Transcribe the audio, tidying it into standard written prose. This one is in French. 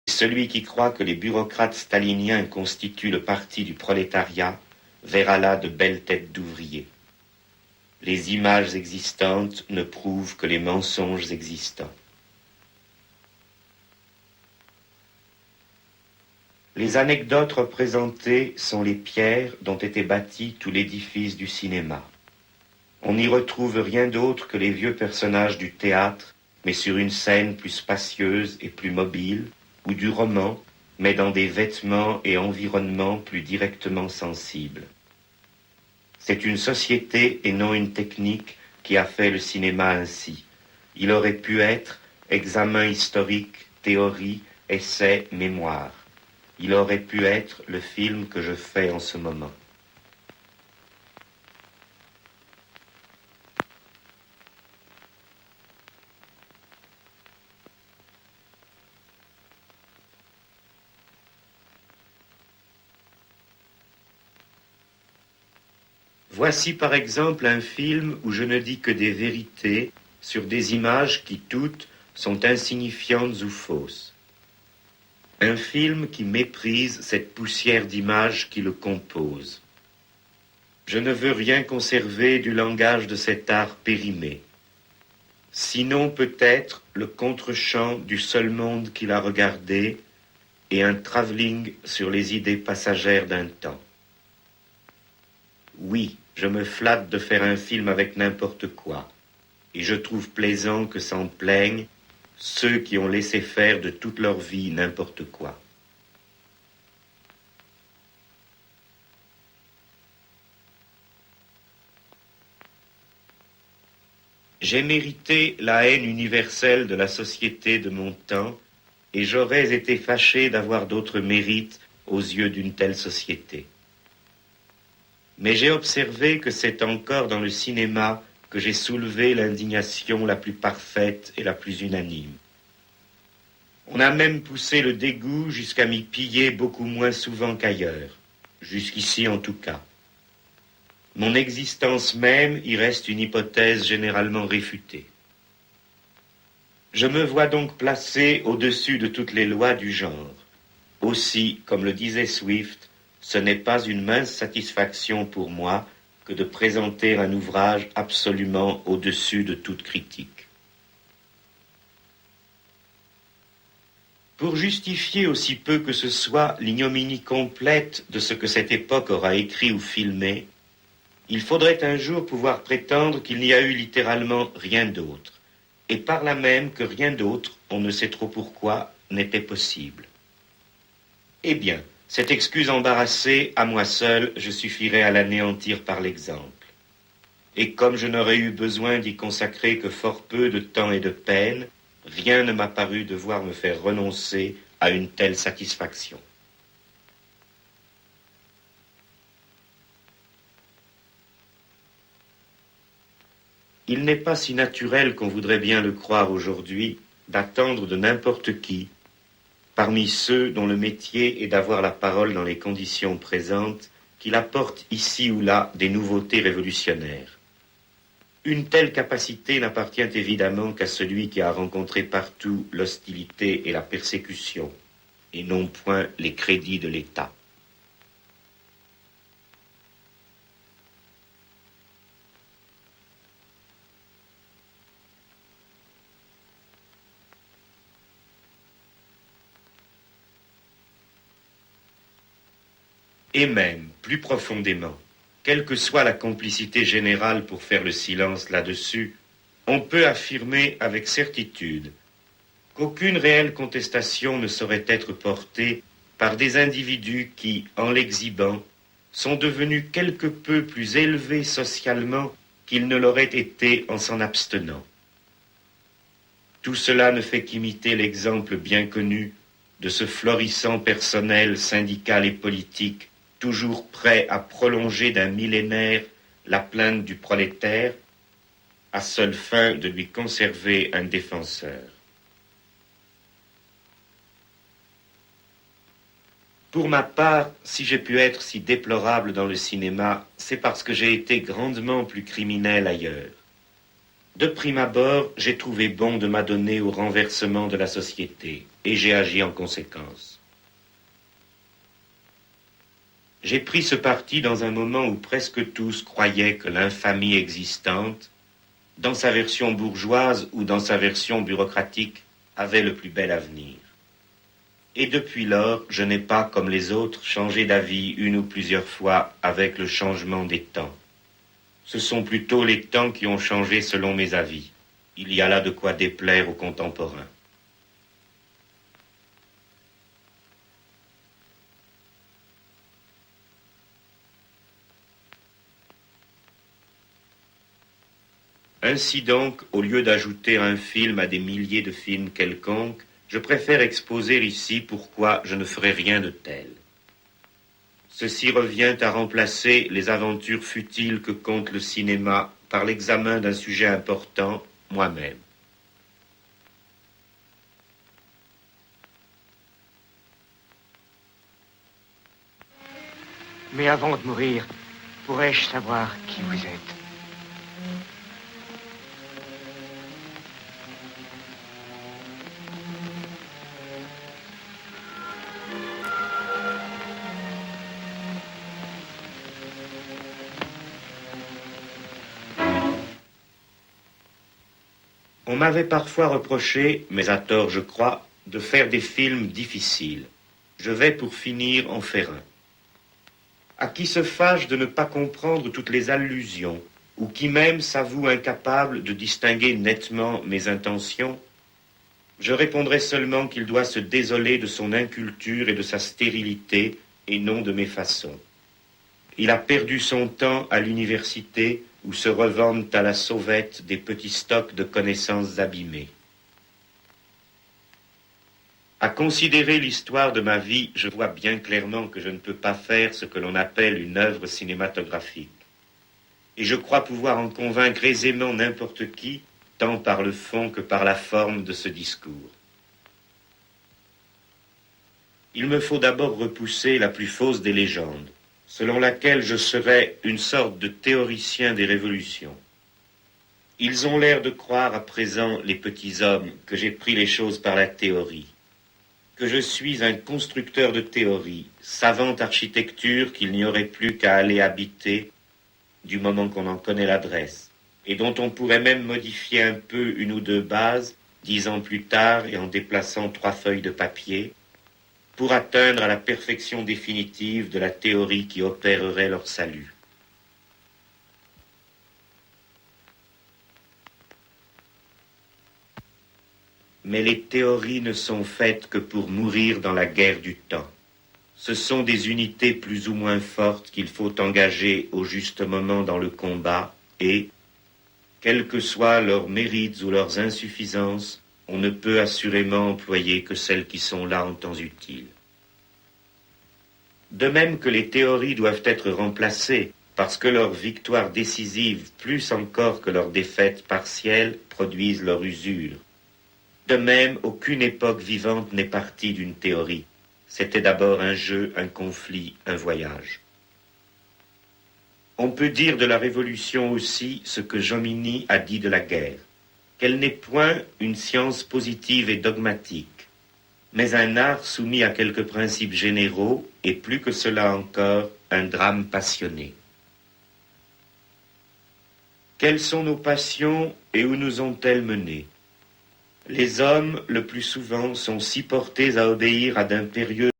Celui qui croit que les bureaucrates staliniens constituent le parti du prolétariat verra là de belles têtes d'ouvriers. Les images existantes ne prouvent que les mensonges existants. Les anecdotes représentées sont les pierres dont était bâti tout l'édifice du cinéma. On n'y retrouve rien d'autre que les vieux personnages du théâtre, mais sur une scène plus spacieuse et plus mobile, ou du roman, mais dans des vêtements et environnements plus directement sensibles. C'est une société et non une technique qui a fait le cinéma ainsi. Il aurait pu être examen historique, théorie, essai, mémoire. Il aurait pu être le film que je fais en ce moment. Voici par exemple un film où je ne dis que des vérités sur des images qui toutes sont insignifiantes ou fausses. Un film qui méprise cette poussière d'images qui le compose. Je ne veux rien conserver du langage de cet art périmé. Sinon peut-être le contre-champ du seul monde qu'il a regardé et un travelling sur les idées passagères d'un temps. Oui, je me flatte de faire un film avec n'importe quoi, et je trouve plaisant que s'en plaignent ceux qui ont laissé faire de toute leur vie n'importe quoi. J'ai mérité la haine universelle de la société de mon temps, et j'aurais été fâché d'avoir d'autres mérites aux yeux d'une telle société. Mais j'ai observé que c'est encore dans le cinéma que j'ai soulevé l'indignation la plus parfaite et la plus unanime. On a même poussé le dégoût jusqu'à m'y piller beaucoup moins souvent qu'ailleurs, jusqu'ici en tout cas. Mon existence même y reste une hypothèse généralement réfutée. Je me vois donc placé au-dessus de toutes les lois du genre. Aussi, comme le disait Swift, ce n'est pas une mince satisfaction pour moi que de présenter un ouvrage absolument au-dessus de toute critique. Pour justifier aussi peu que ce soit l'ignominie complète de ce que cette époque aura écrit ou filmé, il faudrait un jour pouvoir prétendre qu'il n'y a eu littéralement rien d'autre, et par là même que rien d'autre, on ne sait trop pourquoi, n'était possible. Eh bien, cette excuse embarrassée, à moi seul, je suffirais à l'anéantir par l'exemple. Et comme je n'aurais eu besoin d'y consacrer que fort peu de temps et de peine, rien ne m'a paru devoir me faire renoncer à une telle satisfaction. Il n'est pas si naturel qu'on voudrait bien le croire aujourd'hui d'attendre de n'importe qui, parmi ceux dont le métier est d'avoir la parole dans les conditions présentes, qu'il apporte ici ou là des nouveautés révolutionnaires. Une telle capacité n'appartient évidemment qu'à celui qui a rencontré partout l'hostilité et la persécution, et non point les crédits de l'État. Et même, plus profondément, quelle que soit la complicité générale pour faire le silence là-dessus, on peut affirmer avec certitude qu'aucune réelle contestation ne saurait être portée par des individus qui, en l'exhibant, sont devenus quelque peu plus élevés socialement qu'ils ne l'auraient été en s'en abstenant. Tout cela ne fait qu'imiter l'exemple bien connu de ce florissant personnel syndical et politique toujours prêt à prolonger d'un millénaire la plainte du prolétaire, à seule fin de lui conserver un défenseur. Pour ma part, si j'ai pu être si déplorable dans le cinéma, c'est parce que j'ai été grandement plus criminel ailleurs. De prime abord, j'ai trouvé bon de m'adonner au renversement de la société, et j'ai agi en conséquence. J'ai pris ce parti dans un moment où presque tous croyaient que l'infamie existante, dans sa version bourgeoise ou dans sa version bureaucratique, avait le plus bel avenir. Et depuis lors, je n'ai pas, comme les autres, changé d'avis une ou plusieurs fois avec le changement des temps. Ce sont plutôt les temps qui ont changé selon mes avis. Il y a là de quoi déplaire aux contemporains. Ainsi donc, au lieu d'ajouter un film à des milliers de films quelconques, je préfère exposer ici pourquoi je ne ferai rien de tel. Ceci revient à remplacer les aventures futiles que compte le cinéma par l'examen d'un sujet important, moi-même. Mais avant de mourir, pourrais-je savoir qui vous êtes? On m'avait parfois reproché, mais à tort je crois, de faire des films difficiles. Je vais pour finir en faire un. À qui se fâche de ne pas comprendre toutes les allusions, ou qui même s'avoue incapable de distinguer nettement mes intentions, je répondrai seulement qu'il doit se désoler de son inculture et de sa stérilité, et non de mes façons. Il a perdu son temps à l'université, où se revendent à la sauvette des petits stocks de connaissances abîmées. À considérer l'histoire de ma vie, je vois bien clairement que je ne peux pas faire ce que l'on appelle une œuvre cinématographique. Et je crois pouvoir en convaincre aisément n'importe qui, tant par le fond que par la forme de ce discours. Il me faut d'abord repousser la plus fausse des légendes, selon laquelle je serais une sorte de théoricien des révolutions. Ils ont l'air de croire à présent, les petits hommes, que j'ai pris les choses par la théorie, que je suis un constructeur de théorie, savante architecture qu'il n'y aurait plus qu'à aller habiter du moment qu'on en connaît l'adresse, et dont on pourrait même modifier un peu une ou deux bases, 10 ans plus tard et en déplaçant 3 feuilles de papier, pour atteindre à la perfection définitive de la théorie qui opérerait leur salut. Mais les théories ne sont faites que pour mourir dans la guerre du temps. Ce sont des unités plus ou moins fortes qu'il faut engager au juste moment dans le combat et, quels que soient leurs mérites ou leurs insuffisances, on ne peut assurément employer que celles qui sont là en temps utile. De même que les théories doivent être remplacées parce que leurs victoires décisives, plus encore que leurs défaites partielles, produisent leur usure. De même, aucune époque vivante n'est partie d'une théorie. C'était d'abord un jeu, un conflit, un voyage. On peut dire de la Révolution aussi ce que Jomini a dit de la guerre, qu'elle n'est point une science positive et dogmatique, mais un art soumis à quelques principes généraux, et plus que cela encore, un drame passionné. Quelles sont nos passions et où nous ont-elles menés? Les hommes, le plus souvent, sont si portés à obéir à d'impérieux